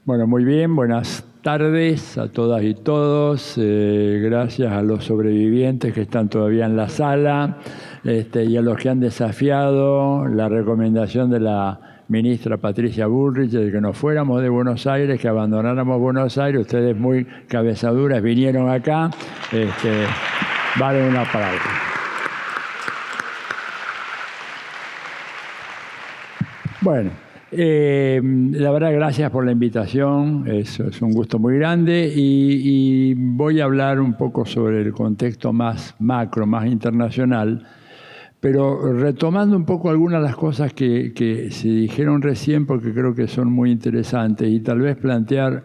Bueno, muy bien, buenas tardes a todas y todos. Gracias a los sobrevivientes que están todavía en la sala y a los que han desafiado la recomendación de la ministra Patricia Bullrich de que nos fuéramos de Buenos Aires, que abandonáramos Buenos Aires. Ustedes muy cabezaduras vinieron acá. Vale un aplauso. Bueno. La verdad, gracias por la invitación, es un gusto muy grande y voy a hablar un poco sobre el contexto más macro, más internacional, pero retomando un poco algunas de las cosas que se dijeron recién, porque creo que son muy interesantes, y tal vez plantear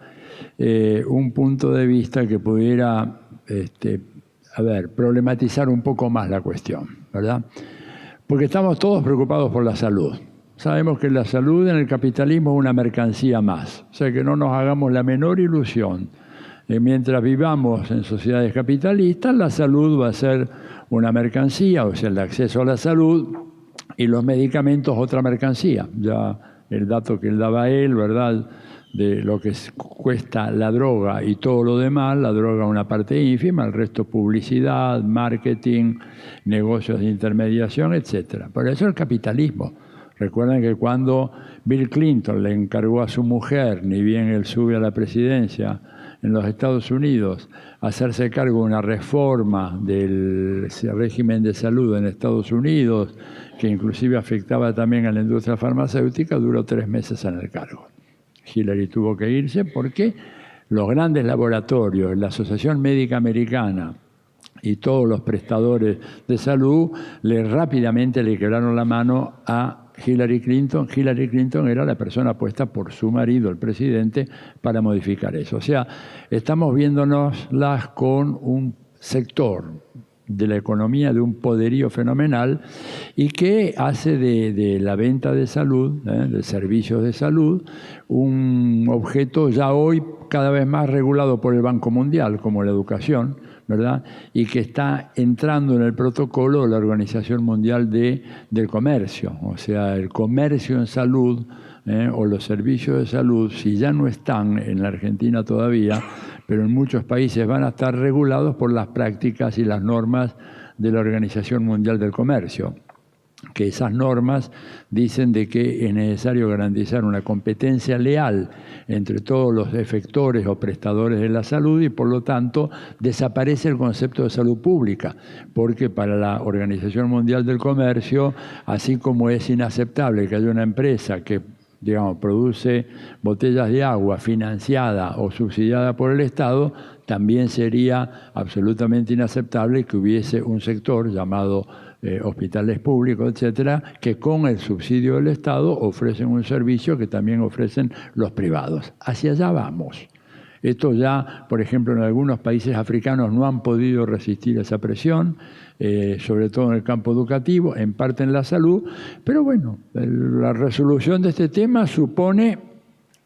un punto de vista que pudiera problematizar un poco más la cuestión, ¿verdad? Porque estamos todos preocupados por la salud. Sabemos que la salud en el capitalismo es una mercancía más, o sea que no nos hagamos la menor ilusión. Mientras vivamos en sociedades capitalistas, la salud va a ser una mercancía, o sea, el acceso a la salud y los medicamentos otra mercancía. Ya el dato que él daba él, ¿verdad?, de lo que cuesta la droga y todo lo demás, la droga una parte ínfima, el resto publicidad, marketing, negocios de intermediación, etc. Por eso el capitalismo. Recuerden que cuando Bill Clinton le encargó a su mujer, ni bien él sube a la presidencia en los Estados Unidos, hacerse cargo de una reforma del régimen de salud en Estados Unidos, que inclusive afectaba también a la industria farmacéutica, duró 3 meses en el cargo. Hillary tuvo que irse porque los grandes laboratorios, la Asociación Médica Americana y todos los prestadores de salud rápidamente le quebraron la mano a Hillary Clinton. Hillary Clinton era la persona puesta por su marido, el presidente, para modificar eso. O sea, estamos viéndonoslas con un sector de la economía de un poderío fenomenal y que hace de la venta de salud, de servicios de salud, un objeto ya hoy cada vez más regulado por el Banco Mundial, como la educación, ¿verdad? Y que está entrando en el protocolo de la Organización Mundial del Comercio. O sea, el comercio en salud o los servicios de salud, si ya no están en la Argentina todavía, pero en muchos países van a estar regulados por las prácticas y las normas de la Organización Mundial del Comercio. Que esas normas dicen de que es necesario garantizar una competencia leal entre todos los efectores o prestadores de la salud y por lo tanto desaparece el concepto de salud pública, porque para la Organización Mundial del Comercio, así como es inaceptable que haya una empresa que produce botellas de agua financiada o subsidiada por el Estado, también sería absolutamente inaceptable que hubiese un sector llamado hospitales públicos, etcétera, que con el subsidio del Estado ofrecen un servicio que también ofrecen los privados. Hacia allá vamos. Esto ya, por ejemplo, en algunos países africanos no han podido resistir esa presión, sobre todo en el campo educativo, en parte en la salud, pero bueno, la resolución de este tema supone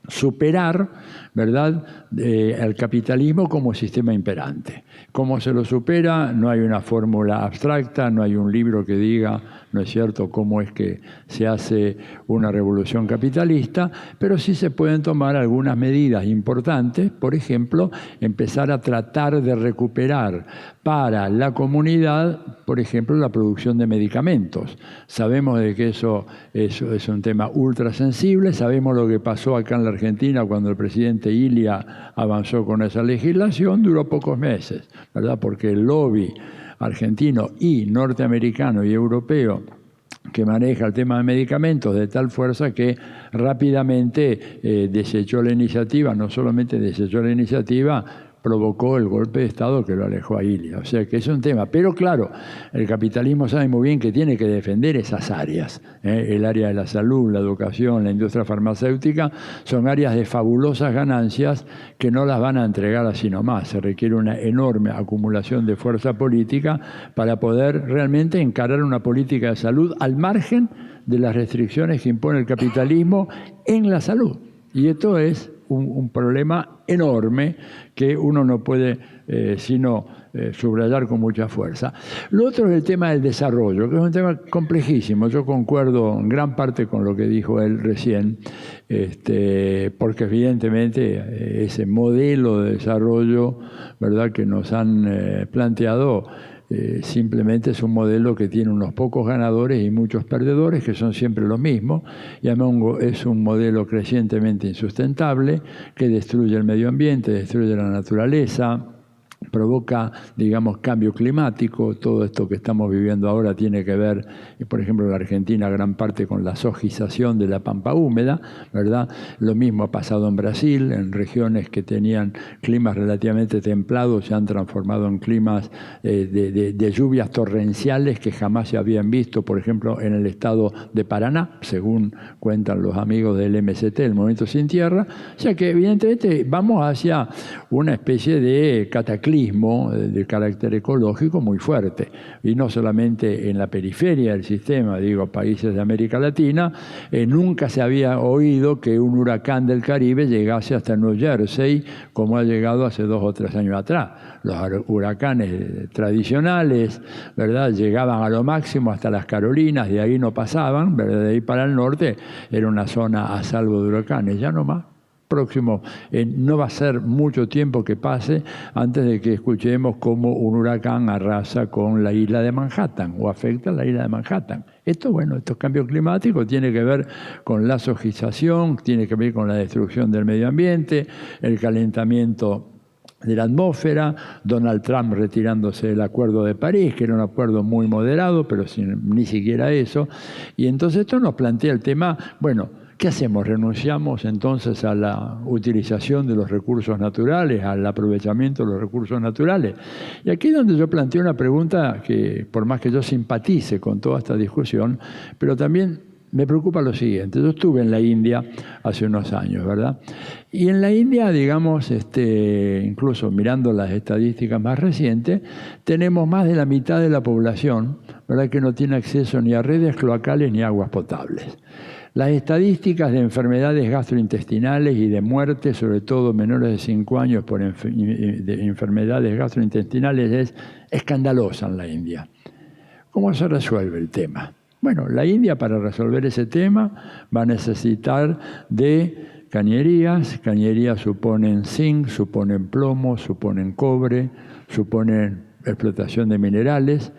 superar, ¿verdad?, el capitalismo como sistema imperante. ¿Cómo se lo supera? No hay una fórmula abstracta, no hay un libro que diga, ¿no es cierto?, cómo es que se hace una revolución capitalista, pero sí se pueden tomar algunas medidas importantes, por ejemplo, empezar a tratar de recuperar para la comunidad, por ejemplo, la producción de medicamentos. Sabemos de que eso es un tema ultra sensible, sabemos lo que pasó acá en la Argentina cuando el presidente Ilia avanzó con esa legislación, duró pocos meses, ¿verdad? Porque el lobby argentino y norteamericano y europeo que maneja el tema de medicamentos de tal fuerza que rápidamente desechó la iniciativa, no solamente desechó la iniciativa, provocó el golpe de Estado que lo alejó a Ilia. O sea que es un tema. Pero claro, el capitalismo sabe muy bien que tiene que defender esas áreas. El área de la salud, la educación, la industria farmacéutica, son áreas de fabulosas ganancias que no las van a entregar así nomás. Se requiere una enorme acumulación de fuerza política para poder realmente encarar una política de salud al margen de las restricciones que impone el capitalismo en la salud. Y esto es un problema enorme que uno no puede sino subrayar con mucha fuerza. Lo otro es el tema del desarrollo, que es un tema complejísimo. Yo concuerdo en gran parte con lo que dijo él recién, porque evidentemente ese modelo de desarrollo, ¿verdad?, que nos han planteado, simplemente es un modelo que tiene unos pocos ganadores y muchos perdedores, que son siempre los mismos, y además es un modelo crecientemente insustentable, que destruye el medio ambiente, destruye la naturaleza, provoca, digamos, cambio climático. Todo esto que estamos viviendo ahora tiene que ver, por ejemplo, en la Argentina, gran parte con la sojización de la pampa húmeda, ¿verdad? Lo mismo ha pasado en Brasil, en regiones que tenían climas relativamente templados, se han transformado en climas de lluvias torrenciales que jamás se habían visto, por ejemplo, en el estado de Paraná, según cuentan los amigos del MST, el Movimiento Sin Tierra. O sea que, evidentemente, vamos hacia una especie de cataclismo de carácter ecológico muy fuerte, y no solamente en la periferia del sistema, digo, países de América Latina. Nunca se había oído que un huracán del Caribe llegase hasta New Jersey, como ha llegado hace 2 o 3 años atrás. Los huracanes tradicionales, ¿verdad?, llegaban a lo máximo hasta las Carolinas, de ahí no pasaban, ¿verdad?, de ahí para el norte era una zona a salvo de huracanes, ya no más. Próximo, no va a ser mucho tiempo que pase antes de que escuchemos cómo un huracán arrasa con la isla de Manhattan o afecta a la isla de Manhattan. Esto, bueno, estos cambios climáticos tiene que ver con la sojización, tiene que ver con la destrucción del medio ambiente, el calentamiento de la atmósfera, Donald Trump retirándose del Acuerdo de París, que era un acuerdo muy moderado, pero ni siquiera eso. Y entonces esto nos plantea el tema, bueno, ¿qué hacemos? ¿Renunciamos entonces a la utilización de los recursos naturales, al aprovechamiento de los recursos naturales? Y aquí es donde yo planteo una pregunta que, por más que yo simpatice con toda esta discusión, pero también me preocupa lo siguiente. Yo estuve en la India hace unos años, ¿verdad? Y en la India, digamos, incluso mirando las estadísticas más recientes, tenemos más de la mitad de la población, ¿verdad?, que no tiene acceso ni a redes cloacales ni a aguas potables. Las estadísticas de enfermedades gastrointestinales y de muerte, sobre todo menores de 5 años por de enfermedades gastrointestinales, es escandalosa en la India. ¿Cómo se resuelve el tema? Bueno, la India, para resolver ese tema, va a necesitar de cañerías. Cañerías suponen zinc, suponen plomo, suponen cobre, suponen explotación de minerales.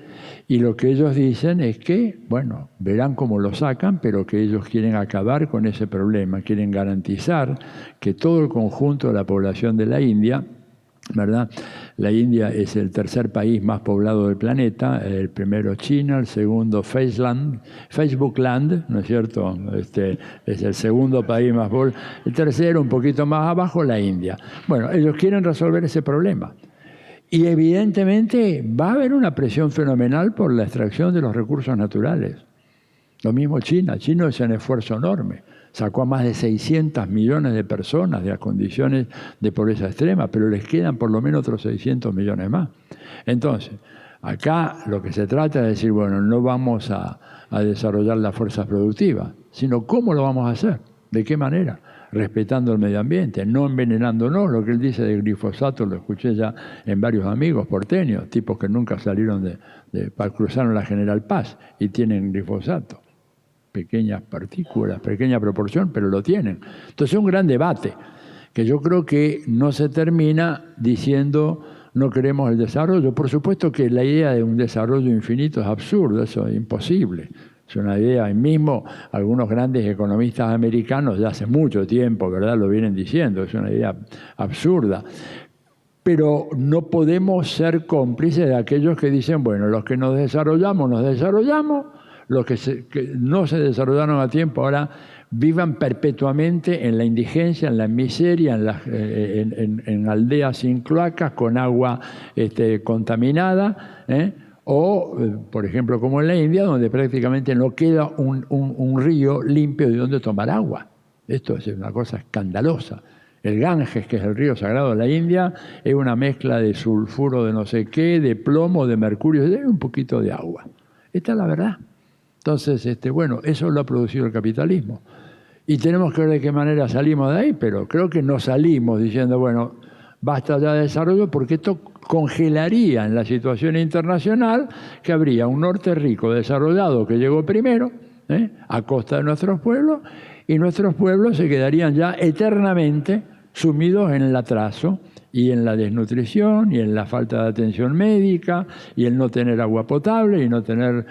Y lo que ellos dicen es que, bueno, verán cómo lo sacan, pero que ellos quieren acabar con ese problema, quieren garantizar que todo el conjunto de la población de la India, ¿verdad? La India es el tercer país más poblado del planeta, el primero China, el segundo Facebook Land, ¿no es cierto? Es el segundo país más poblado, el tercero, un poquito más abajo, la India. Bueno, ellos quieren resolver ese problema. Y evidentemente va a haber una presión fenomenal por la extracción de los recursos naturales. Lo mismo China. China es un esfuerzo enorme. Sacó a más de 600 millones de personas de las condiciones de pobreza extrema, pero les quedan por lo menos otros 600 millones más. Entonces, acá lo que se trata es decir, bueno, no vamos a desarrollar las fuerzas productivas, sino cómo lo vamos a hacer, de qué manera. Respetando el medio ambiente, no envenenándonos. Lo que él dice de glifosato lo escuché ya en varios amigos porteños, tipos que nunca salieron cruzaron la General Paz y tienen glifosato. Pequeñas partículas, pequeña proporción, pero lo tienen. Entonces es un gran debate que yo creo que no se termina diciendo no queremos el desarrollo. Por supuesto que la idea de un desarrollo infinito es absurda, eso es imposible. Es una idea, y mismo algunos grandes economistas americanos ya hace mucho tiempo, ¿verdad?, lo vienen diciendo, es una idea absurda. Pero no podemos ser cómplices de aquellos que dicen, bueno, los que nos desarrollamos, los que no se desarrollaron a tiempo ahora vivan perpetuamente en la indigencia, en la miseria, en aldeas sin cloacas, con agua contaminada, o, por ejemplo, como en la India, donde prácticamente no queda un río limpio de donde tomar agua. Esto es una cosa escandalosa. El Ganges, que es el río sagrado de la India, es una mezcla de sulfuro de no sé qué, de plomo, de mercurio, y un poquito de agua. Esta es la verdad. Entonces, bueno, eso lo ha producido el capitalismo. Y tenemos que ver de qué manera salimos de ahí, pero creo que no salimos diciendo, bueno, basta ya de desarrollo, porque esto congelaría en la situación internacional que habría un norte rico desarrollado que llegó primero, a costa de nuestros pueblos, y nuestros pueblos se quedarían ya eternamente sumidos en el atraso y en la desnutrición y en la falta de atención médica y el no tener agua potable y no tener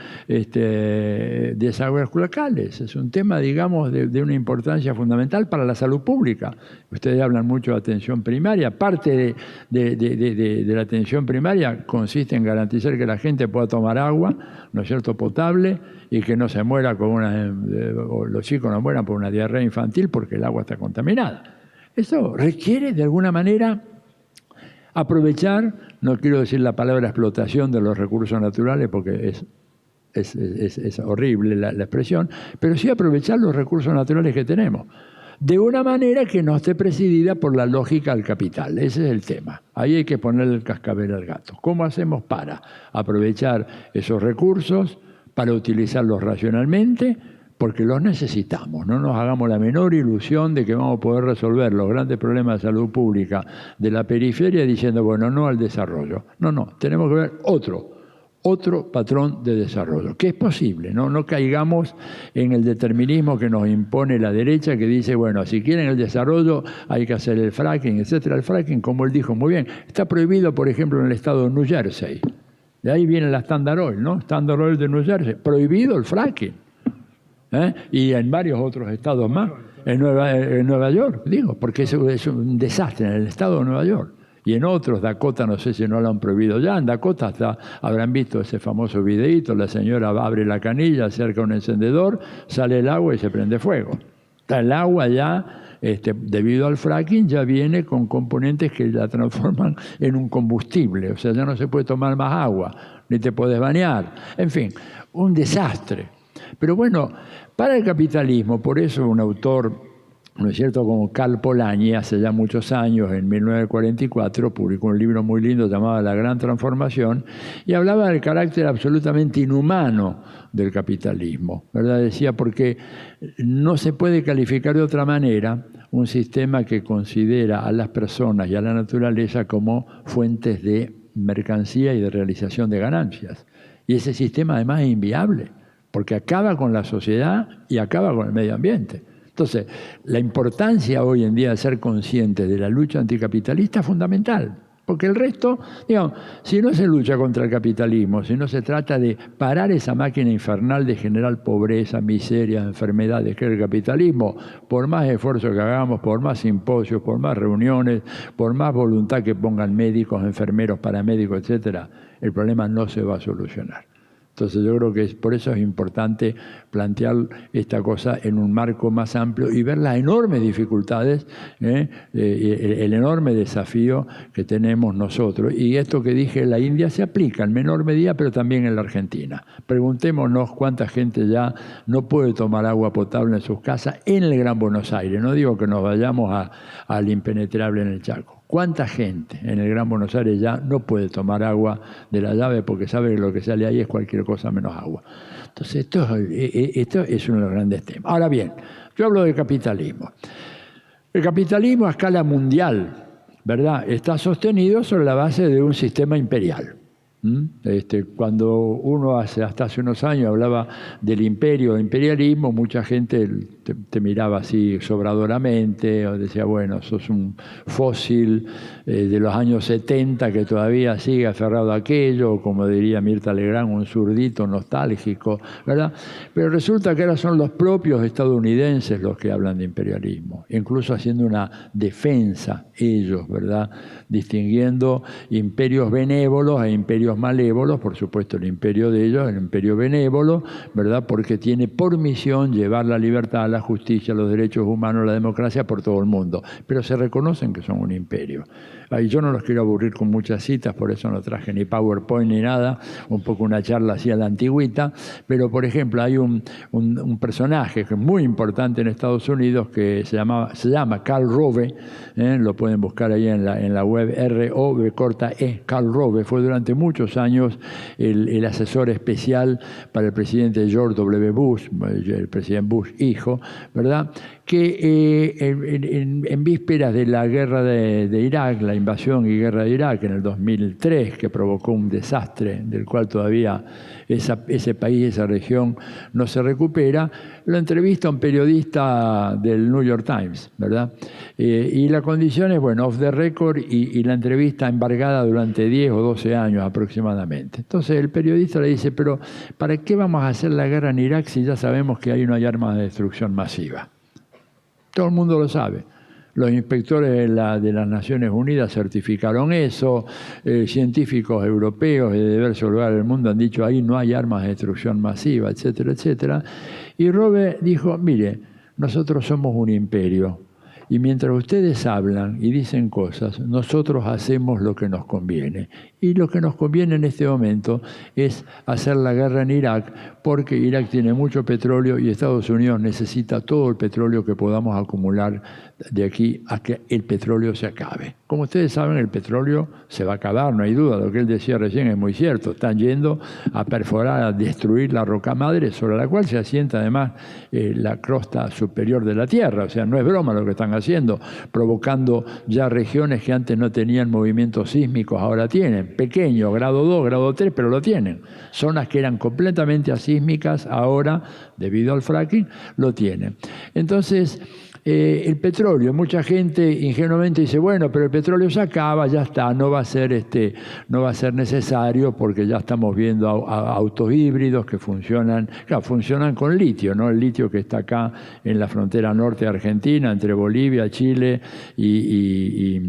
desagües locales. Es un tema, digamos, de una importancia fundamental para la salud pública. Ustedes hablan mucho de atención primaria. Parte de la atención primaria consiste en garantizar que la gente pueda tomar agua, ¿no es cierto?, potable, y que no se muera o los chicos no mueran por una diarrea infantil porque el agua está contaminada. Eso requiere, de alguna manera, aprovechar, no quiero decir la palabra explotación de los recursos naturales porque es horrible la expresión, pero sí aprovechar los recursos naturales que tenemos, de una manera que no esté presidida por la lógica del capital. Ese es el tema. Ahí hay que ponerle el cascabel al gato. ¿Cómo hacemos para aprovechar esos recursos, para utilizarlos racionalmente? Porque los necesitamos. No nos hagamos la menor ilusión de que vamos a poder resolver los grandes problemas de salud pública de la periferia diciendo, bueno, no al desarrollo. No, tenemos que ver otro patrón de desarrollo, que es posible, ¿no? No caigamos en el determinismo que nos impone la derecha, que dice, bueno, si quieren el desarrollo hay que hacer el fracking, etcétera. El fracking, como él dijo muy bien, está prohibido, por ejemplo, en el estado de New Jersey. De ahí viene la Standard Oil, ¿no? Standard Oil de New Jersey. Prohibido el fracking. Y en varios otros estados más, en Nueva York, digo, porque es un desastre en el estado de Nueva York. Y en otros, Dakota, no sé si no lo han prohibido ya, en Dakota habrán visto ese famoso videíto, la señora abre la canilla, acerca un encendedor, sale el agua y se prende fuego. El agua ya, debido al fracking, ya viene con componentes que la transforman en un combustible, o sea, ya no se puede tomar más agua, ni te puedes bañar, en fin, un desastre. Pero bueno, para el capitalismo, por eso un autor, ¿no es cierto?, como Karl Polanyi, hace ya muchos años, en 1944, publicó un libro muy lindo llamado La Gran Transformación, y hablaba del carácter absolutamente inhumano del capitalismo, ¿verdad? Decía, porque no se puede calificar de otra manera un sistema que considera a las personas y a la naturaleza como fuentes de mercancía y de realización de ganancias. Y ese sistema además es inviable, porque acaba con la sociedad y acaba con el medio ambiente. Entonces, la importancia hoy en día de ser conscientes de la lucha anticapitalista es fundamental, porque el resto, digamos, si no se lucha contra el capitalismo, si no se trata de parar esa máquina infernal de generar pobreza, miseria, enfermedades que es el capitalismo, por más esfuerzo que hagamos, por más simposios, por más reuniones, por más voluntad que pongan médicos, enfermeros, paramédicos, etcétera, el problema no se va a solucionar. Entonces yo creo que por eso es importante plantear esta cosa en un marco más amplio y ver las enormes dificultades, el enorme desafío que tenemos nosotros. Y esto que dije, la India se aplica en menor medida, pero también en la Argentina. Preguntémonos cuánta gente ya no puede tomar agua potable en sus casas en el Gran Buenos Aires. No digo que nos vayamos al impenetrable en el Chaco. ¿Cuánta gente en el Gran Buenos Aires ya no puede tomar agua de la llave porque sabe que lo que sale ahí es cualquier cosa menos agua? Entonces, esto es uno de los grandes temas. Ahora bien, yo hablo del capitalismo. El capitalismo a escala mundial, ¿verdad?, está sostenido sobre la base de un sistema imperial. Cuando uno hasta hace unos años hablaba del imperio, imperialismo, mucha gente te miraba así sobradoramente o decía, bueno, sos un fósil de los años 70 que todavía sigue aferrado a aquello, o como diría Mirta Legrand, un zurdito nostálgico, ¿verdad? Pero resulta que ahora son los propios estadounidenses los que hablan de imperialismo, incluso haciendo una defensa ellos, ¿verdad?, distinguiendo imperios benévolos e imperios malévolos, por supuesto el imperio de ellos, el imperio benévolo, ¿verdad?, porque tiene por misión llevar la libertad, la justicia, los derechos humanos, la democracia por todo el mundo, pero se reconocen que son un imperio. Y yo no los quiero aburrir con muchas citas, por eso no traje ni PowerPoint ni nada, un poco una charla así a la antigüita, pero por ejemplo hay un personaje que es muy importante en Estados Unidos que se llama Karl Rove, lo pueden buscar ahí en la web, R-O-V-E, Karl Rove, fue durante muchos años el asesor especial para el presidente George W. Bush, el presidente Bush hijo, ¿verdad?, que en vísperas de la guerra de Irak, la invasión y guerra de Irak en el 2003, que provocó un desastre del cual todavía ese país, esa región no se recupera, lo entrevista un periodista del New York Times, ¿verdad? Y la condición es, bueno, off the record y la entrevista embargada durante 10 o 12 años aproximadamente. Entonces el periodista le dice, pero ¿para qué vamos a hacer la guerra en Irak si ya sabemos que ahí no hay armas de destrucción masiva? Todo el mundo lo sabe. Los inspectores de las Naciones Unidas certificaron eso, científicos europeos de diversos lugares del mundo han dicho ahí no hay armas de destrucción masiva, etcétera, etcétera. Y Robe dijo, mire, nosotros somos un imperio y mientras ustedes hablan y dicen cosas, nosotros hacemos lo que nos conviene. Y lo que nos conviene en este momento es hacer la guerra en Irak, porque Irak tiene mucho petróleo y Estados Unidos necesita todo el petróleo que podamos acumular de aquí a que el petróleo se acabe. Como ustedes saben, el petróleo se va a acabar, no hay duda. Lo que él decía recién es muy cierto. Están yendo a perforar, a destruir la roca madre sobre la cual se asienta además la crosta superior de la Tierra. O sea, no es broma lo que están haciendo, provocando ya regiones que antes no tenían movimientos sísmicos, ahora tienen. Pequeño, grado 2, grado 3, pero lo tienen. Zonas que eran completamente asísmicas, ahora, debido al fracking, lo tienen. Entonces, el petróleo, mucha gente ingenuamente dice, bueno, pero el petróleo se acaba, ya está, no va a ser necesario porque ya estamos viendo autos híbridos que funcionan, claro, funcionan con litio, ¿no? El litio que está acá en la frontera norte de Argentina, entre Bolivia, Chile y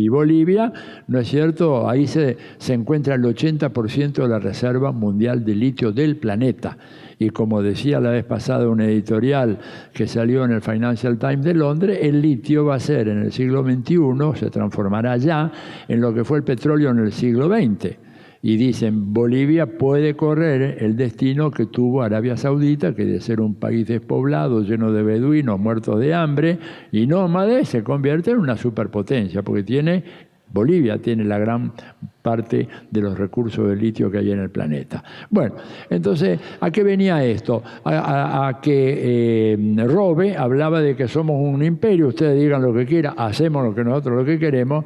Bolivia, ¿no es cierto? Ahí se encuentra el 80% de la reserva mundial de litio del planeta. Y como decía la vez pasada un editorial que salió en el Financial Times de Londres, el litio va a ser en el siglo XXI, se transformará ya en lo que fue el petróleo en el siglo XX. Y dicen, Bolivia puede correr el destino que tuvo Arabia Saudita, que de ser un país despoblado, lleno de beduinos, muertos de hambre y nómades, se convierte en una superpotencia, porque Bolivia tiene la gran parte de los recursos de litio que hay en el planeta. Bueno, entonces, ¿a qué venía esto? A que Robe hablaba de que somos un imperio, ustedes digan lo que quieran, hacemos lo que queremos,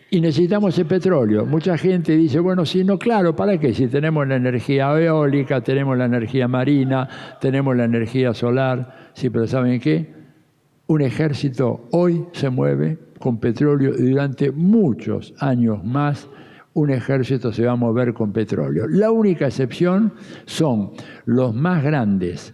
y necesitamos ese petróleo. Mucha gente dice, bueno, sí, no, claro, ¿para qué? Si tenemos la energía eólica, tenemos la energía marina, tenemos la energía solar, sí, pero ¿saben qué? Un ejército hoy se mueve con petróleo y durante muchos años más un ejército se va a mover con petróleo. La única excepción son los más grandes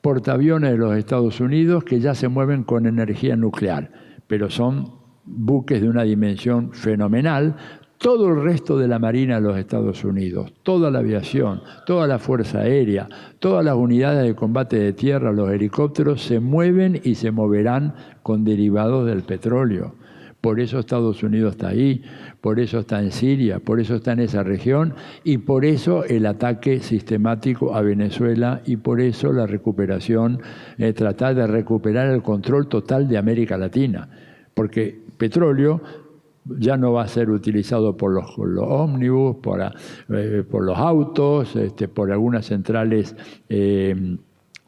portaaviones de los Estados Unidos que ya se mueven con energía nuclear, pero son buques de una dimensión fenomenal. Todo el resto de la Marina de los Estados Unidos, toda la aviación, toda la Fuerza Aérea, todas las unidades de combate de tierra, los helicópteros, se mueven y se moverán con derivados del petróleo. Por eso Estados Unidos está ahí, por eso está en Siria, por eso está en esa región y por eso el ataque sistemático a Venezuela y por eso la recuperación, tratar de recuperar el control total de América Latina. Porque petróleo ya no va a ser utilizado por los ómnibus, por los autos, por algunas centrales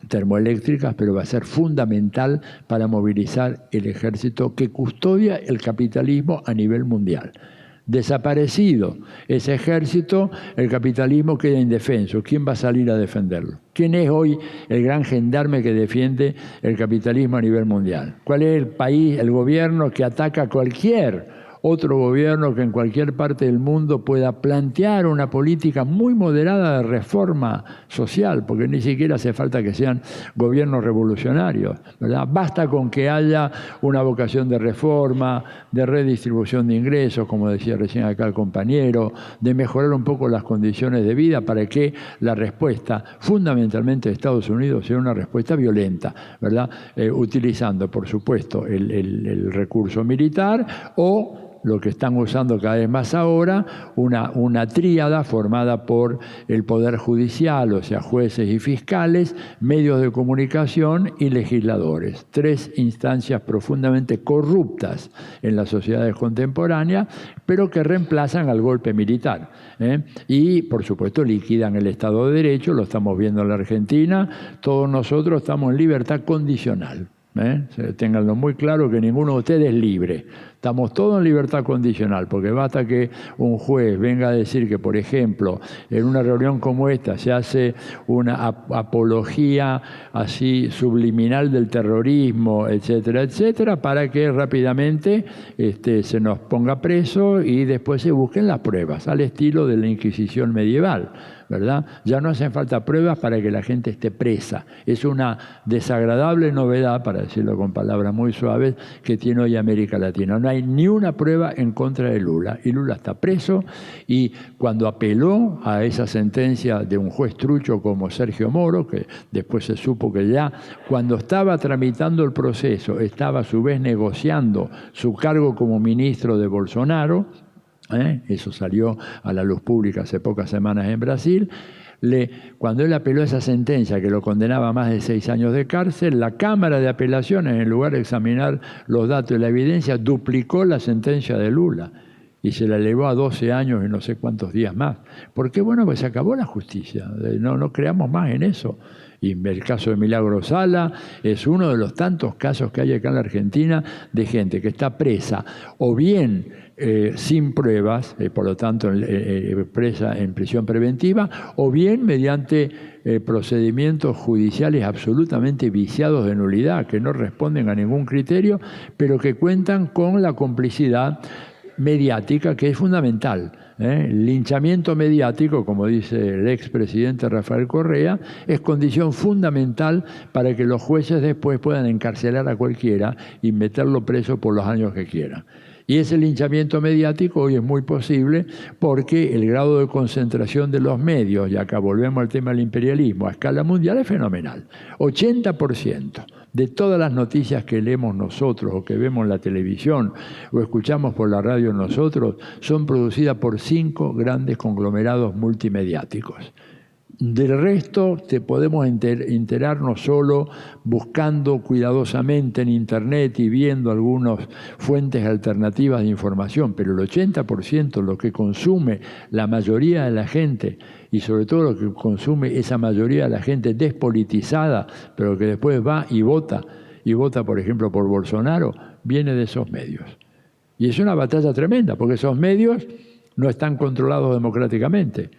termoeléctricas, pero va a ser fundamental para movilizar el ejército que custodia el capitalismo a nivel mundial. Desaparecido ese ejército, el capitalismo queda indefenso. ¿Quién va a salir a defenderlo? ¿Quién es hoy el gran gendarme que defiende el capitalismo a nivel mundial? ¿Cuál es el país, el gobierno que ataca a cualquier otro gobierno que en cualquier parte del mundo pueda plantear una política muy moderada de reforma social, porque ni siquiera hace falta que sean gobiernos revolucionarios, ¿verdad? Basta con que haya una vocación de reforma, de redistribución de ingresos, como decía recién acá el compañero, de mejorar un poco las condiciones de vida para que la respuesta, fundamentalmente de Estados Unidos, sea una respuesta violenta, ¿verdad? Utilizando, por supuesto, el recurso militar o lo que están usando cada vez más ahora, una tríada formada por el Poder Judicial, o sea, jueces y fiscales, medios de comunicación y legisladores. 3 instancias profundamente corruptas en las sociedades contemporáneas, pero que reemplazan al golpe militar. Y, por supuesto, liquidan el Estado de Derecho, lo estamos viendo en la Argentina. Todos nosotros estamos en libertad condicional. Ténganlo muy claro que ninguno de ustedes es libre. Estamos todos en libertad condicional, porque basta que un juez venga a decir que, por ejemplo, en una reunión como esta se hace una apología así subliminal del terrorismo, etcétera, etcétera, para que rápidamente se nos ponga preso y después se busquen las pruebas, al estilo de la Inquisición medieval, ¿verdad? Ya no hacen falta pruebas para que la gente esté presa. Es una desagradable novedad, para decirlo con palabras muy suaves, que tiene hoy América Latina. No hay ni una prueba en contra de Lula. Y Lula está preso, y cuando apeló a esa sentencia de un juez trucho como Sergio Moro, que después se supo que ya cuando estaba tramitando el proceso estaba a su vez negociando su cargo como ministro de Bolsonaro, eso salió a la luz pública hace pocas semanas en Brasil. Cuando él apeló a esa sentencia que lo condenaba a más de 6 años de cárcel, la Cámara de Apelaciones, en lugar de examinar los datos y la evidencia, duplicó la sentencia de Lula y se la elevó a 12 años y no sé cuántos días más. ¿Por qué? Bueno, pues se acabó la justicia. No creamos más en eso. Y el caso de Milagro Sala es uno de los tantos casos que hay acá en la Argentina de gente que está presa o bien sin pruebas, por lo tanto presa en prisión preventiva, o bien mediante procedimientos judiciales absolutamente viciados de nulidad, que no responden a ningún criterio, pero que cuentan con la complicidad mediática, que es fundamental. El linchamiento mediático, como dice el expresidente Rafael Correa, es condición fundamental para que los jueces después puedan encarcelar a cualquiera y meterlo preso por los años que quieran. Y ese linchamiento mediático hoy es muy posible porque el grado de concentración de los medios, y acá volvemos al tema del imperialismo, a escala mundial es fenomenal. 80% de todas las noticias que leemos nosotros o que vemos en la televisión o escuchamos por la radio nosotros son producidas por 5 grandes conglomerados multimediáticos. Del resto te podemos enterarnos solo buscando cuidadosamente en Internet y viendo algunas fuentes alternativas de información, pero el 80% lo que consume la mayoría de la gente, y sobre todo lo que consume esa mayoría de la gente despolitizada, pero que después va y vota, por ejemplo, por Bolsonaro, viene de esos medios. Y es una batalla tremenda, porque esos medios no están controlados democráticamente.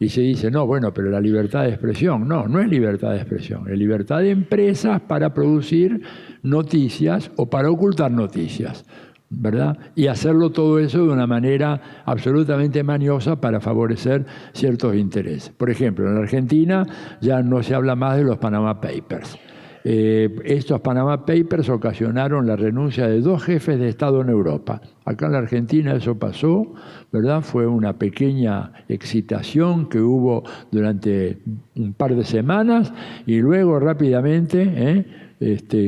Y se dice, no, bueno, pero la libertad de expresión. No, no es libertad de expresión, es libertad de empresas para producir noticias o para ocultar noticias, ¿verdad? Y hacerlo todo eso de una manera absolutamente mañosa para favorecer ciertos intereses. Por ejemplo, en la Argentina ya no se habla más de los Panama Papers. Estos Panama Papers ocasionaron la renuncia de 2 jefes de Estado en Europa. Acá en la Argentina eso pasó, ¿verdad? Fue una pequeña excitación que hubo durante un par de semanas y luego rápidamente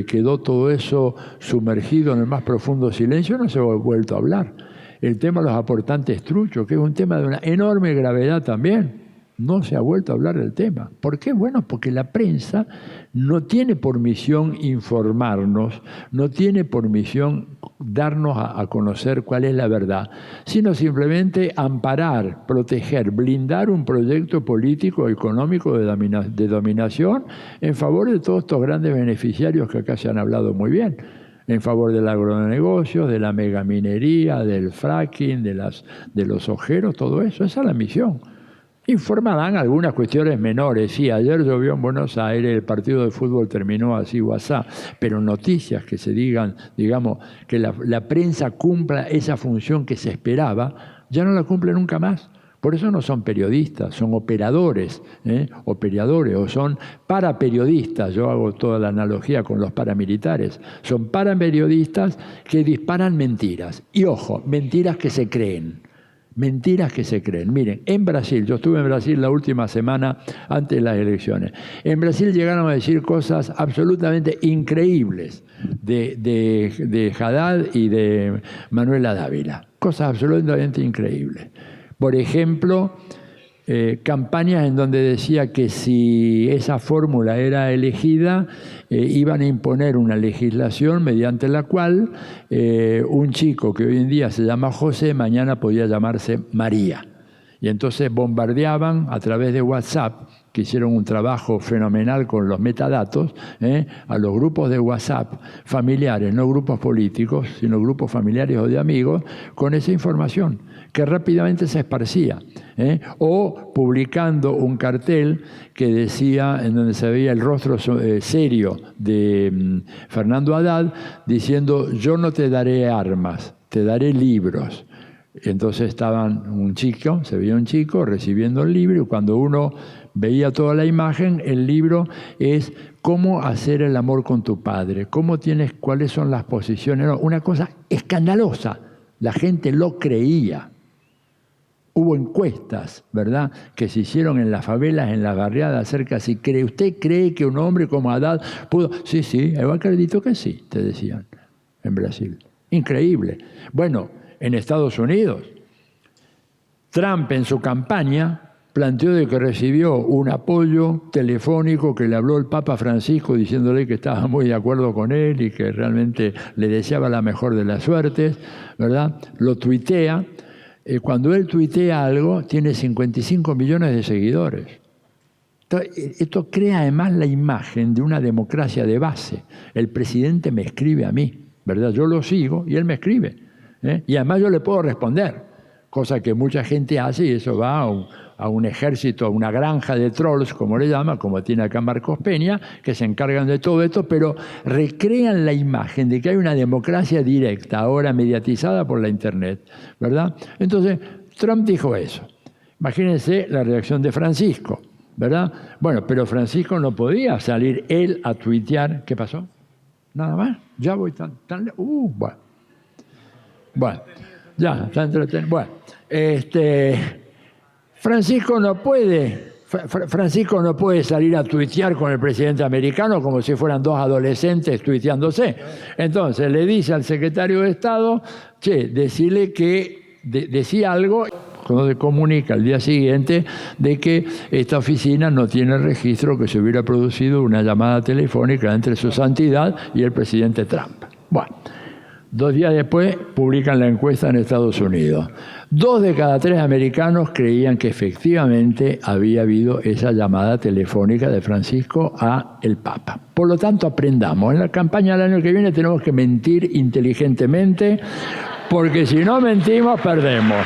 quedó todo eso sumergido en el más profundo silencio, no se ha vuelto a hablar. El tema de los aportantes truchos, que es un tema de una enorme gravedad también. No se ha vuelto a hablar del tema. ¿Por qué? Bueno, porque la prensa no tiene por misión informarnos, no tiene por misión darnos a conocer cuál es la verdad, sino simplemente amparar, proteger, blindar un proyecto político, económico de dominación en favor de todos estos grandes beneficiarios que acá se han hablado muy bien, en favor del agronegocios, de la megaminería, del fracking, de los ojeros, todo eso. Esa es la misión. Informarán algunas cuestiones menores. Sí, ayer llovió en Buenos Aires, el partido de fútbol terminó así o asá, pero noticias que se digan, digamos, que la prensa cumpla esa función que se esperaba, ya no la cumple nunca más. Por eso no son periodistas, son operadores, operadores, o son paraperiodistas. Yo hago toda la analogía con los paramilitares. Son paraperiodistas que disparan mentiras. Y ojo, mentiras que se creen. Mentiras que se creen. Miren, en Brasil, yo estuve en Brasil la última semana antes de las elecciones. En Brasil llegaron a decir cosas absolutamente increíbles de Haddad y de Manuela Dávila. Cosas absolutamente increíbles. Por ejemplo, campañas en donde decía que si esa fórmula era elegida, iban a imponer una legislación mediante la cual un chico que hoy en día se llama José, mañana podía llamarse María. Y entonces bombardeaban a través de WhatsApp, que hicieron un trabajo fenomenal con los metadatos, a los grupos de WhatsApp familiares, no grupos políticos, sino grupos familiares o de amigos, con esa información que rápidamente se esparcía. O publicando un cartel que decía, en donde se veía el rostro serio de Fernando Haddad, diciendo: yo no te daré armas, te daré libros. Entonces estaban se veía un chico recibiendo el libro, y cuando uno veía toda la imagen, el libro es cómo hacer el amor con tu padre, cuáles son las posiciones. No, una cosa escandalosa, la gente lo creía. Hubo encuestas, ¿verdad?, que se hicieron en las favelas, en las barriadas, acerca si usted cree que un hombre como Haddad pudo. Sí, yo acredito que sí, te decían en Brasil. Increíble. Bueno, en Estados Unidos, Trump en su campaña planteó de que recibió un apoyo telefónico que le habló el Papa Francisco diciéndole que estaba muy de acuerdo con él y que realmente le deseaba la mejor de las suertes, ¿verdad? Lo tuitea. Cuando él tuitea algo, tiene 55 millones de seguidores. Esto crea además la imagen de una democracia de base. El presidente me escribe a mí, ¿verdad? Yo lo sigo y él me escribe. Y además yo le puedo responder, cosa que mucha gente hace, y eso va a un ejército, a una granja de trolls, como le llama, como tiene acá Marcos Peña, que se encargan de todo esto, pero recrean la imagen de que hay una democracia directa, ahora mediatizada por la Internet, ¿verdad? Entonces, Trump dijo eso. Imagínense la reacción de Francisco, ¿verdad? Bueno, pero Francisco no podía salir él a tuitear. ¿Qué pasó? Nada más. Ya voy tan bueno, ya, está entretenido. Bueno, Francisco no puede salir a tuitear con el presidente americano como si fueran dos adolescentes tuiteándose. Entonces le dice al secretario de Estado: decirle que decía algo. Cuando se comunica al día siguiente de que esta oficina no tiene registro que se hubiera producido una llamada telefónica entre su santidad y el presidente Trump. Bueno, 2 días después publican la encuesta en Estados Unidos. 2 de cada 3 americanos creían que efectivamente había habido esa llamada telefónica de Francisco a el Papa. Por lo tanto, aprendamos. En la campaña del año que viene tenemos que mentir inteligentemente, porque si no mentimos, perdemos.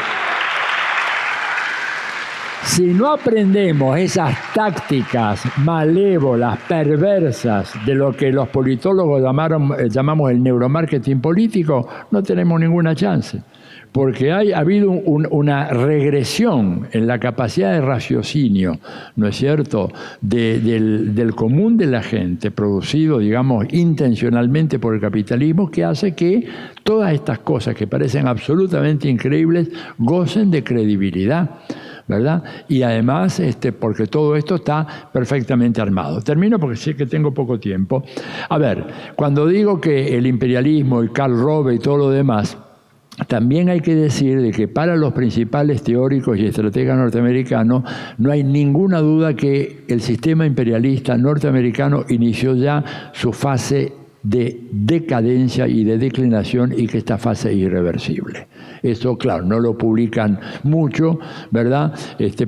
Si no aprendemos esas tácticas malévolas, perversas, de lo que los politólogos llamamos el neuromarketing político, no tenemos ninguna chance. Porque ha habido una regresión en la capacidad de raciocinio, ¿no es cierto?, del común de la gente, producido, digamos, intencionalmente por el capitalismo, que hace que todas estas cosas que parecen absolutamente increíbles gocen de credibilidad, ¿verdad? Y además, porque todo esto está perfectamente armado. Termino porque sé que tengo poco tiempo. A ver, cuando digo que el imperialismo y Karl Rove y todo lo demás, también hay que decir de que para los principales teóricos y estrategas norteamericanos no hay ninguna duda que el sistema imperialista norteamericano inició ya su fase de decadencia y de declinación, y que esta fase es irreversible. Eso, claro, no lo publican mucho, ¿verdad?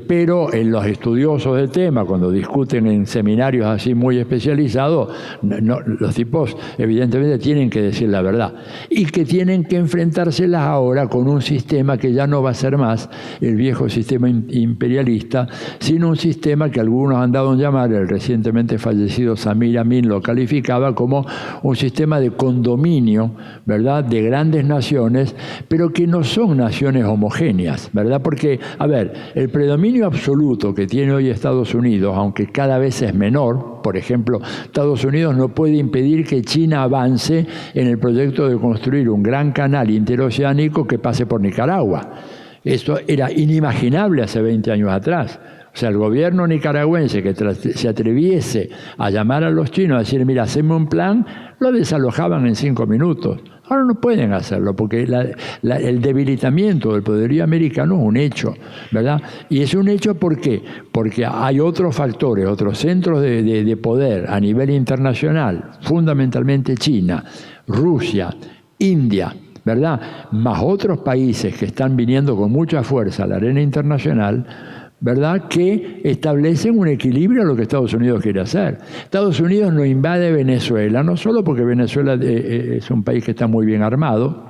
Pero en los estudiosos del tema, cuando discuten en seminarios así muy especializados, los tipos evidentemente tienen que decir la verdad, y que tienen que enfrentárselas ahora con un sistema que ya no va a ser más el viejo sistema imperialista, sino un sistema que algunos han dado en llamar, el recientemente fallecido Samir Amin lo calificaba como un sistema de condominio, ¿verdad?, de grandes naciones, pero que no son naciones homogéneas, ¿verdad? Porque, a ver, el predominio absoluto que tiene hoy Estados Unidos, aunque cada vez es menor, por ejemplo, Estados Unidos no puede impedir que China avance en el proyecto de construir un gran canal interoceánico que pase por Nicaragua. Esto era inimaginable hace 20 años atrás. O sea, el gobierno nicaragüense que se atreviese a llamar a los chinos a decir: mira, haceme un plan, lo desalojaban en 5 minutos. Ahora no pueden hacerlo porque el debilitamiento del poderío americano es un hecho, ¿verdad? Y es un hecho ¿por qué? Porque hay otros factores, otros centros de poder a nivel internacional, fundamentalmente China, Rusia, India, ¿verdad? Más otros países que están viniendo con mucha fuerza a la arena internacional, ¿verdad?, que establecen un equilibrio a lo que Estados Unidos quiere hacer. Estados Unidos no invade Venezuela, no solo porque Venezuela es un país que está muy bien armado,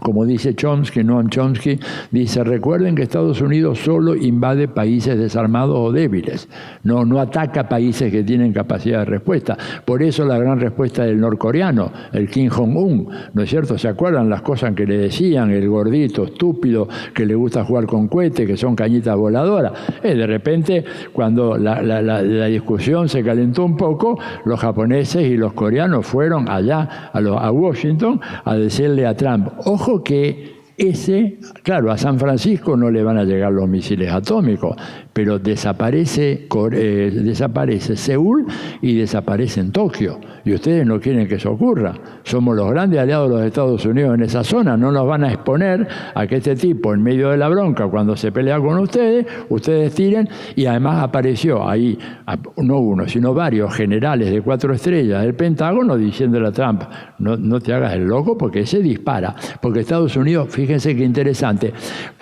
como dice Chomsky, Noam Chomsky, dice, recuerden que Estados Unidos solo invade países desarmados o débiles, no ataca países que tienen capacidad de respuesta. Por eso la gran respuesta del norcoreano, el Kim Jong-un, ¿no es cierto? ¿Se acuerdan las cosas que le decían? El gordito, estúpido, que le gusta jugar con cohetes, que son cañitas voladoras. De repente, cuando la discusión se calentó un poco, los japoneses y los coreanos fueron allá a Washington a decirle a Trump, ojo que claro, a San Francisco no le van a llegar los misiles atómicos, pero desaparece Seúl y desaparece en Tokio. Y ustedes no quieren que eso ocurra. Somos los grandes aliados de los Estados Unidos en esa zona. No nos van a exponer a que este tipo, en medio de la bronca, cuando se pelea con ustedes tiren. Y además apareció ahí, no uno, sino varios generales de 4 estrellas del Pentágono diciéndole a Trump, no te hagas el loco porque ese dispara. Porque Estados Unidos, fíjense qué interesante,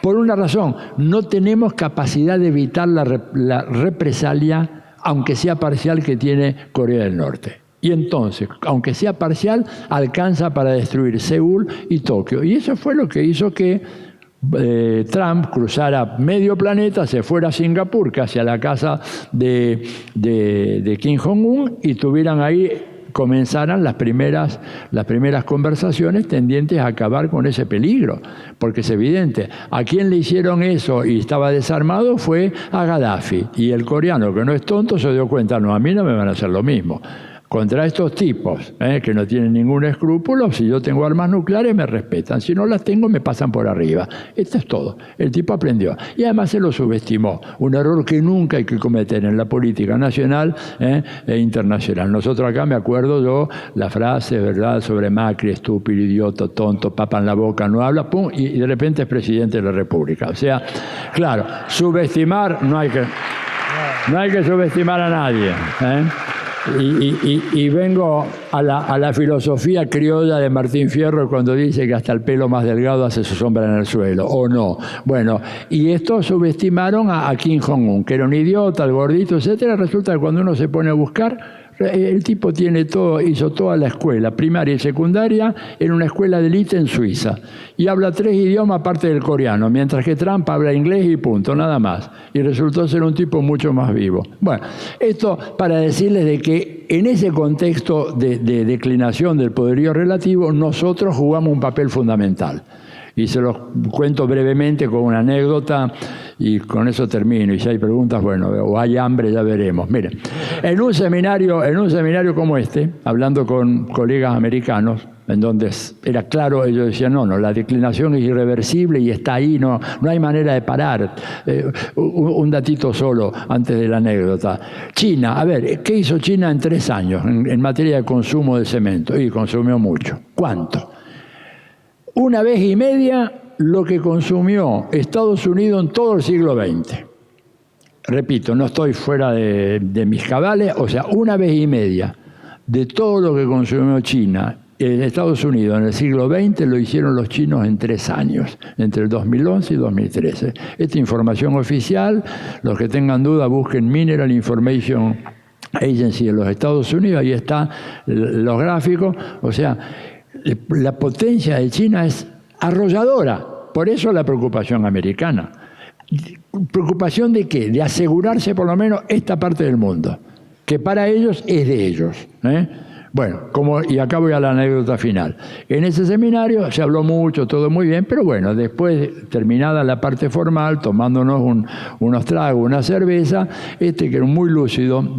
por una razón, no tenemos capacidad de evitar la represalia, aunque sea parcial, que tiene Corea del Norte. Y entonces, aunque sea parcial, alcanza para destruir Seúl y Tokio. Y eso fue lo que hizo que Trump cruzara medio planeta, se fuera a Singapur, casi a la casa de Kim Jong-un, y tuvieran ahí, comenzaran las primeras conversaciones tendientes a acabar con ese peligro, porque es evidente, a quien le hicieron eso y estaba desarmado fue a Gaddafi, y el coreano, que no es tonto, se dio cuenta, no, a mí no me van a hacer lo mismo. Contra estos tipos, que no tienen ningún escrúpulo, si yo tengo armas nucleares me respetan, si no las tengo me pasan por arriba. Esto es todo. El tipo aprendió. Y además se lo subestimó. Un error que nunca hay que cometer en la política nacional e internacional. Nosotros acá, me acuerdo yo, la frase, ¿verdad?, sobre Macri, estúpido, idiota, tonto, papa en la boca, no habla, pum, y de repente es presidente de la República. O sea, claro, subestimar, no hay que subestimar a nadie, Y vengo a la filosofía criolla de Martín Fierro cuando dice que hasta el pelo más delgado hace su sombra en el suelo, ¿o no? Bueno, y estos subestimaron a Kim Jong-un, que era un idiota, el gordito, etcétera. Resulta que cuando uno se pone a buscar, el tipo hizo toda la escuela, primaria y secundaria, en una escuela de élite en Suiza. Y habla 3 idiomas aparte del coreano, mientras que Trump habla inglés y punto, nada más. Y resultó ser un tipo mucho más vivo. Bueno, esto para decirles de que en ese contexto de declinación del poderío relativo, nosotros jugamos un papel fundamental. Y se los cuento brevemente con una anécdota y con eso termino. Y si hay preguntas, bueno, o hay hambre, ya veremos. Miren, en un seminario como este, hablando con colegas americanos, en donde era claro, ellos decían, no, la declinación es irreversible y está ahí, no hay manera de parar. Un datito solo antes de la anécdota. China, a ver, ¿qué hizo China en 3 años en materia de consumo de cemento? Y consumió mucho. ¿Cuánto? 1,5 veces lo que consumió Estados Unidos en todo el siglo XX. Repito, no estoy fuera de mis cabales, o sea, 1,5 veces de todo lo que consumió China en Estados Unidos en el siglo XX lo hicieron los chinos en 3 años, entre el 2011 y 2013. Esta información oficial, los que tengan duda busquen Mineral Information Agency de los Estados Unidos, ahí están los gráficos, o sea, la potencia de China es arrolladora, por eso la preocupación americana. ¿Preocupación de qué? De asegurarse por lo menos esta parte del mundo, que para ellos es de ellos. Bueno, y acá voy a la anécdota final. En ese seminario se habló mucho, todo muy bien, pero bueno, después, terminada la parte formal, tomándonos unos tragos, una cerveza, que era muy lúcido,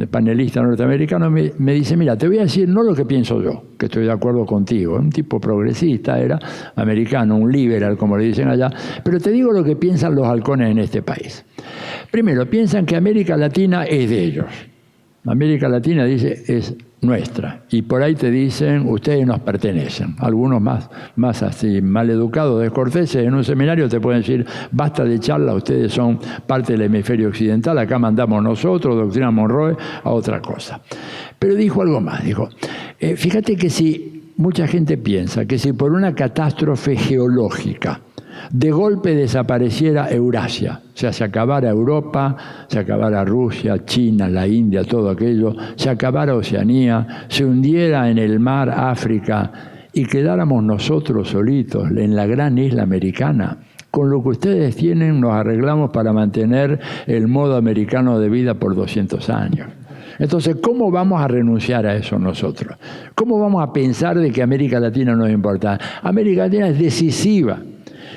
panelista norteamericano, me dice, mira, te voy a decir no lo que pienso yo, que estoy de acuerdo contigo, un tipo progresista, era americano, un liberal, como le dicen allá, pero te digo lo que piensan los halcones en este país. Primero, piensan que América Latina es de ellos. América Latina, dice, es nuestra. Y por ahí te dicen, ustedes nos pertenecen. Algunos más así, maleducados, descorteses, en un seminario te pueden decir, basta de charla, ustedes son parte del hemisferio occidental, acá mandamos nosotros, doctrina Monroe, a otra cosa. Pero dijo algo más, dijo, fíjate que si mucha gente piensa que si por una catástrofe geológica de golpe desapareciera Eurasia, o sea, se acabara Europa, se acabara Rusia, China, la India, todo aquello, se acabara Oceanía, se hundiera en el mar África y quedáramos nosotros solitos en la gran isla americana. Con lo que ustedes tienen nos arreglamos para mantener el modo americano de vida por 200 años. Entonces, ¿cómo vamos a renunciar a eso nosotros? ¿Cómo vamos a pensar de que América Latina no es importante? América Latina es decisiva.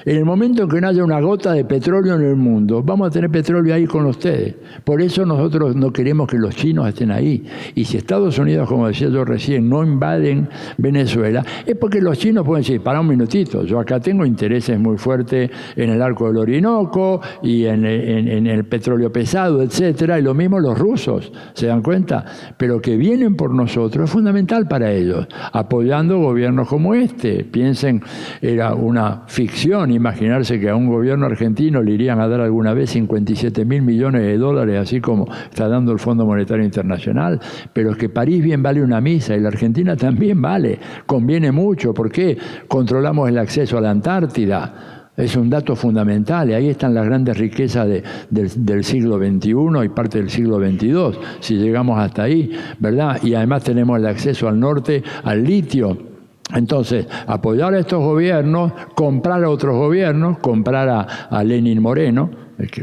En el momento en que no haya una gota de petróleo en el mundo, vamos a tener petróleo ahí con ustedes. Por eso nosotros no queremos que los chinos estén ahí. Y si Estados Unidos, como decía yo recién, no invaden Venezuela, es porque los chinos pueden decir, para un minutito, yo acá tengo intereses muy fuertes en el arco del Orinoco y en el petróleo pesado, etcétera, y lo mismo los rusos, ¿se dan cuenta? Pero que vienen por nosotros es fundamental para ellos, apoyando gobiernos como este. Piensen, era una ficción imaginarse que a un gobierno argentino le irían a dar alguna vez 57.000 millones de dólares, así como está dando el Fondo Monetario Internacional, pero es que París bien vale una misa y la Argentina también vale, conviene mucho, porque controlamos el acceso a la Antártida. Es un dato fundamental y ahí están las grandes riquezas del siglo XXI y parte del siglo XXII, si llegamos hasta ahí, ¿verdad? Y además tenemos el acceso al norte, al litio. Entonces, apoyar a estos gobiernos, comprar a otros gobiernos, comprar a Lenín Moreno,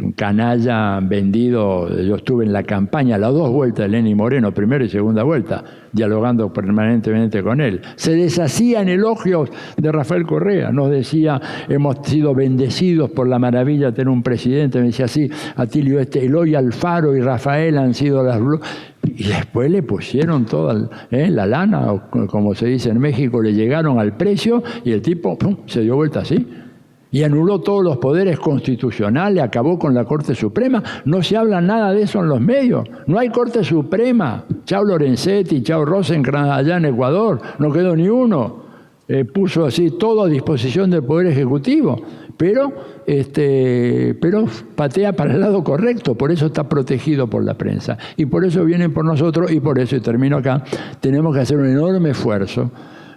un canalla vendido. Yo estuve en la campaña, las dos vueltas de Lenín Moreno, primera y segunda vuelta, dialogando permanentemente con él. Se deshacía en elogios de Rafael Correa, nos decía, hemos sido bendecidos por la maravilla de tener un presidente. Me decía así, Atilio, Eloy Alfaro y Rafael han sido las... Y después le pusieron toda la lana, o como se dice en México, le llegaron al precio y el tipo ¡pum!, se dio vuelta así. Y anuló todos los poderes constitucionales, acabó con la Corte Suprema. No se habla nada de eso en los medios. No hay Corte Suprema. Chao Lorenzetti, chao Rosenkrantz allá en Ecuador. No quedó ni uno. Puso así todo a disposición del Poder Ejecutivo. Pero patea para el lado correcto, por eso está protegido por la prensa. Y por eso vienen por nosotros, y por eso, y termino acá, tenemos que hacer un enorme esfuerzo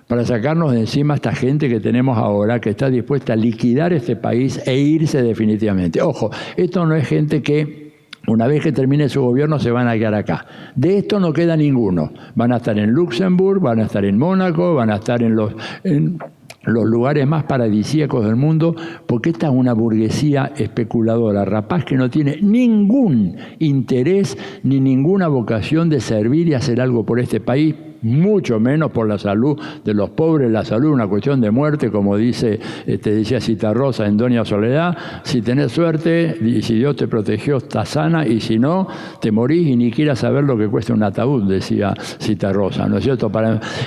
para sacarnos de encima a esta gente que tenemos ahora, que está dispuesta a liquidar este país e irse definitivamente. Ojo, esto no es gente que una vez que termine su gobierno se van a quedar acá. De esto no queda ninguno. Van a estar en Luxemburgo, van a estar en Mónaco, van a estar en los lugares más paradisíacos del mundo, porque esta es una burguesía especuladora, rapaz, que no tiene ningún interés ni ninguna vocación de servir y hacer algo por este país, mucho menos por la salud de los pobres. La salud es una cuestión de muerte, como decía Citarrosa en Doña Soledad. Si tenés suerte y si Dios te protegió, estás sana, y si no, te morís y ni quieras saber lo que cuesta un ataúd, decía Citarrosa, ¿no es cierto?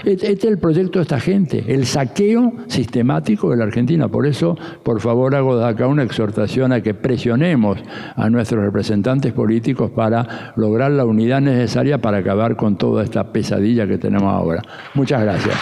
Este es el proyecto de esta gente, el saqueo sistemático de la Argentina. Por eso, por favor, hago de acá una exhortación a que presionemos a nuestros representantes políticos para lograr la unidad necesaria para acabar con toda esta pesadilla que tenemos ahora. Muchas gracias.